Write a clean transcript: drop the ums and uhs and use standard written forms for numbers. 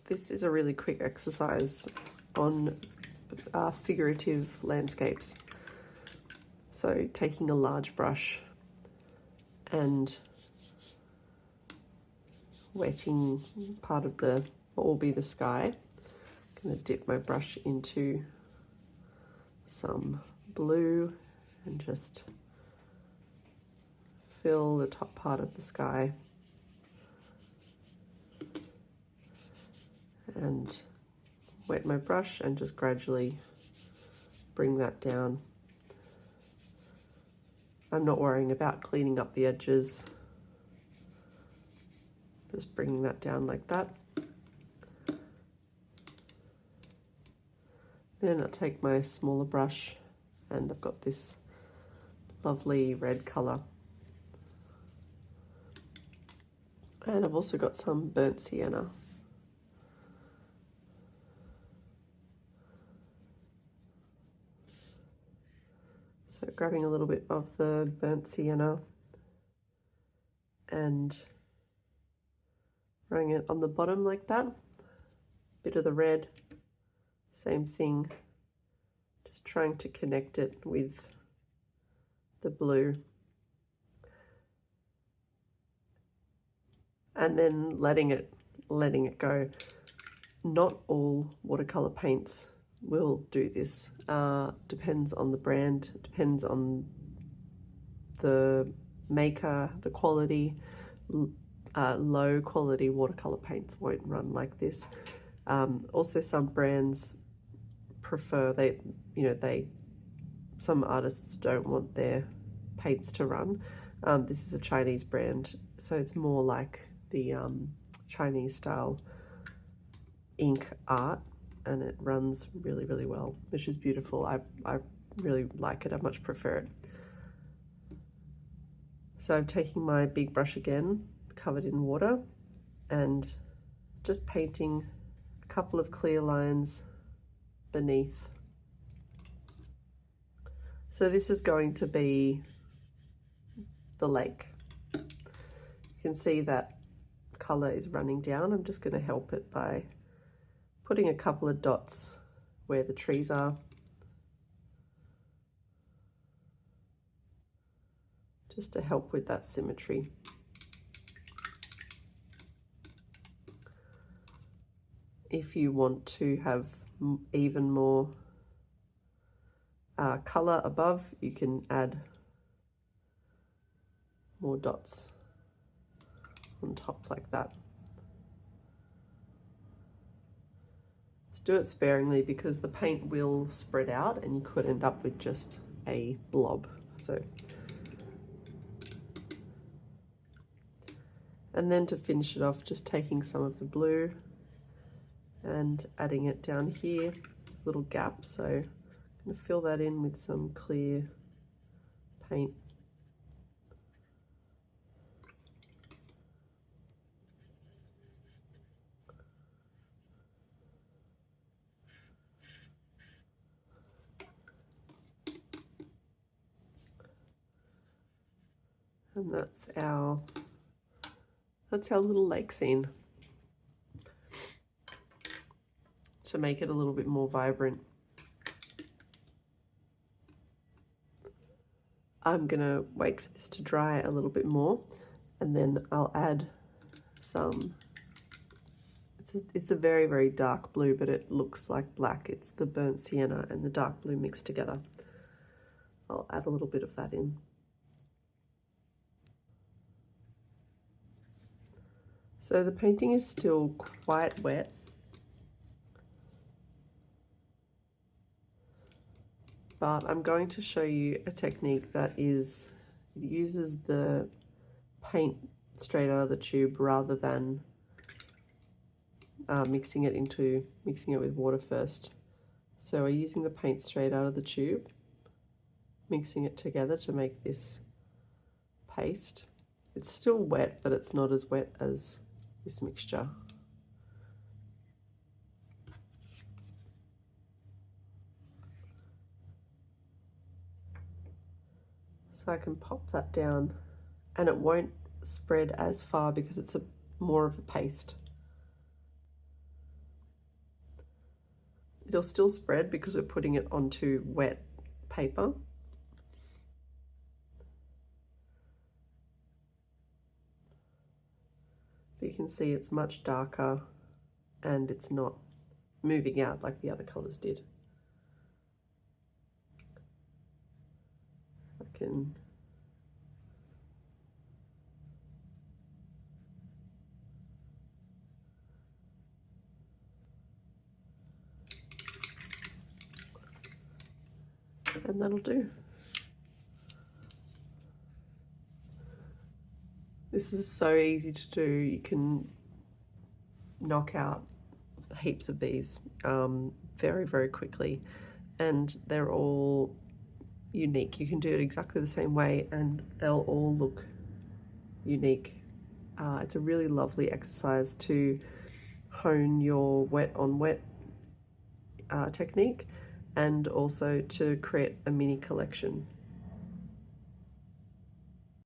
this is a really quick exercise on figurative landscapes. So taking a large brush and wetting part of what will be the sky. I'm going to dip my brush into some blue and just fill the top part of the sky. And wet my brush and just gradually bring that down. I'm not worrying about cleaning up the edges. Just bringing that down like that. Then I'll take my smaller brush and I've got this lovely red colour. And I've also got some burnt sienna. So grabbing a little bit of the burnt sienna and running it on the bottom like that. Bit of the red, same thing. Just trying to connect it with the blue. And then letting it go. Not all watercolor paints will do this. Depends on the brand, depends on the maker, the quality. Low quality watercolor paints won't run like this. Also, some brands prefer, some artists don't want their paints to run. This is a Chinese brand, so it's more like the Chinese style ink art, and it runs really, really well, which is beautiful. I really like it. I much prefer it. So I'm taking my big brush again, covered in water, and just painting a couple of clear lines beneath. So this is going to be the lake. You can see that color is running down. I'm just going to help it by putting a couple of dots where the trees are. Just to help with that symmetry. If you want to have even more color above, you can add more dots on top like that. Just do it sparingly because the paint will spread out and you could end up with just a blob. So, and then to finish it off, just taking some of the blue and adding it down here, little gap. So I'm going to fill that in with some clear paint. And that's our little lake scene. To make it a little bit more vibrant, I'm gonna wait for this to dry a little bit more, and then I'll add some, it's a very, very dark blue, but it looks like black. It's the burnt sienna and the dark blue mixed together. I'll add a little bit of that in. So the painting is still quite wet. But I'm going to show you a technique that uses the paint straight out of the tube rather than mixing it with water first. So we're using the paint straight out of the tube, mixing it together to make this paste. It's still wet, but it's not as wet as this mixture. So I can pop that down and it won't spread as far because it's more of a paste. It'll still spread because we're putting it onto wet paper. But you can see it's much darker and it's not moving out like the other colours did. I can and that'll do. This is so easy to do. You can knock out heaps of these very, very quickly, and they're all unique. You can do it exactly the same way and they'll all look unique. It's a really lovely exercise to hone your wet on wet technique, and also to create a mini collection.